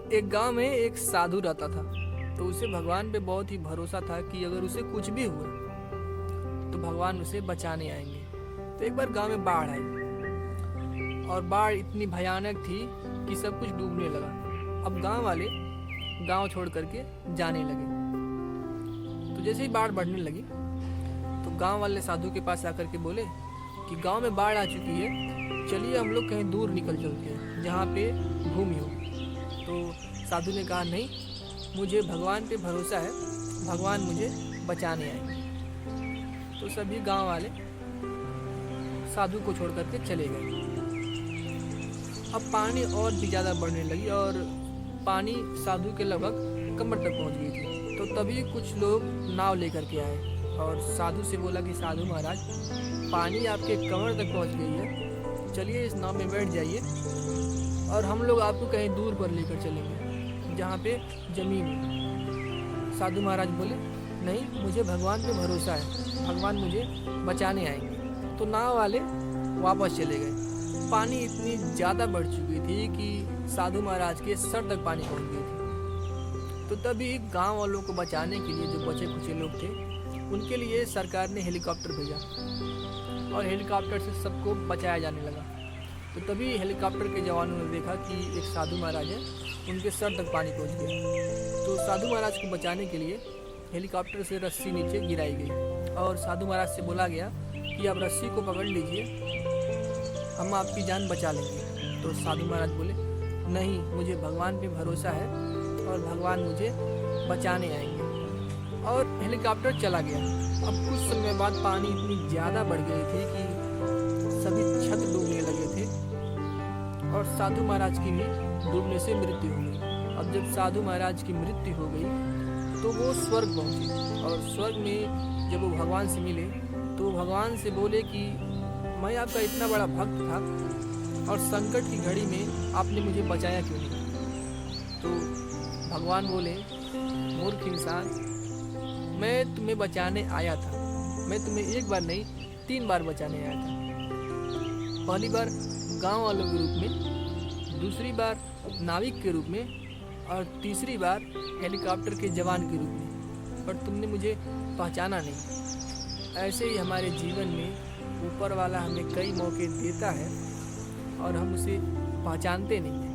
एक गांव में एक साधु रहता था। तो उसे भगवान पे बहुत ही भरोसा था कि अगर उसे कुछ भी हुआ तो भगवान उसे बचाने आएंगे। तो एक बार गांव में बाढ़ आई और बाढ़ इतनी भयानक थी कि सब कुछ डूबने लगा। अब गांव वाले गांव छोड़ करके जाने लगे। तो जैसे ही बाढ़ बढ़ने लगी तो गांव वाले साधु के पास आकर के बोले कि गांव में बाढ़ आ चुकी है, चलिए हम लोग कहीं दूर निकल चलते हैं जहाँ पे भूमि हो। तो साधु ने कहा नहीं, मुझे भगवान पे भरोसा है, भगवान मुझे बचाने आएंगे। तो सभी गांव वाले साधु को छोड़ करके चले गए। अब पानी और भी ज़्यादा बढ़ने लगी और पानी साधु के लगभग कमर तक पहुंच गई थी। तो तभी कुछ लोग नाव लेकर के आए और साधु से बोला कि साधु महाराज, पानी आपके कमर तक पहुंच गई है, चलिए इस नाव में बैठ जाइए और हम लोग आपको कहीं दूर पर लेकर चलेंगे जहाँ पे ज़मीन है। साधु महाराज बोले नहीं, मुझे भगवान पे भरोसा है, भगवान मुझे बचाने आएंगे। तो नाव वाले वापस चले गए। पानी इतनी ज़्यादा बढ़ चुकी थी कि साधु महाराज के सर तक पानी पहुंच गई थी। तो तभी गांव वालों को बचाने के लिए जो बचे खुचे लोग थे उनके लिए सरकार ने हेलीकॉप्टर भेजा और हेलीकॉप्टर से सबको बचाया जाने लगा। तो तभी हेलीकॉप्टर के जवानों ने देखा कि एक साधु महाराज है, उनके सर तक पानी पहुंच गया। तो साधु महाराज को बचाने के लिए हेलीकॉप्टर से रस्सी नीचे गिराई गई और साधु महाराज से बोला गया कि आप रस्सी को पकड़ लीजिए, हम आपकी जान बचा लेंगे। तो साधु महाराज बोले नहीं, मुझे भगवान पे भरोसा है और भगवान मुझे बचाने आएंगे। और हेलीकॉप्टर चला गया। अब कुछ समय बाद पानी इतनी ज़्यादा बढ़ गई थी कि सभी छत डूबने लगे थे और साधु महाराज की भी डूबने से मृत्यु हो गई। अब जब साधु महाराज की मृत्यु हो गई तो वो स्वर्ग पहुँचे और स्वर्ग में जब वो भगवान से मिले तो भगवान से बोले कि मैं आपका इतना बड़ा भक्त था और संकट की घड़ी में आपने मुझे बचाया क्यों नहीं। तो भगवान बोले मूर्ख इंसान, मैं तुम्हें बचाने आया था, मैं तुम्हें एक बार नहीं 3 बार बचाने आया था। पहली बार गांव वालों के रूप में, दूसरी बार नाविक के रूप में और तीसरी बार हेलीकॉप्टर के जवान के रूप में, पर तुमने मुझे पहचाना नहीं। ऐसे ही हमारे जीवन में ऊपर वाला हमें कई मौके देता है और हम उसे पहचानते नहीं।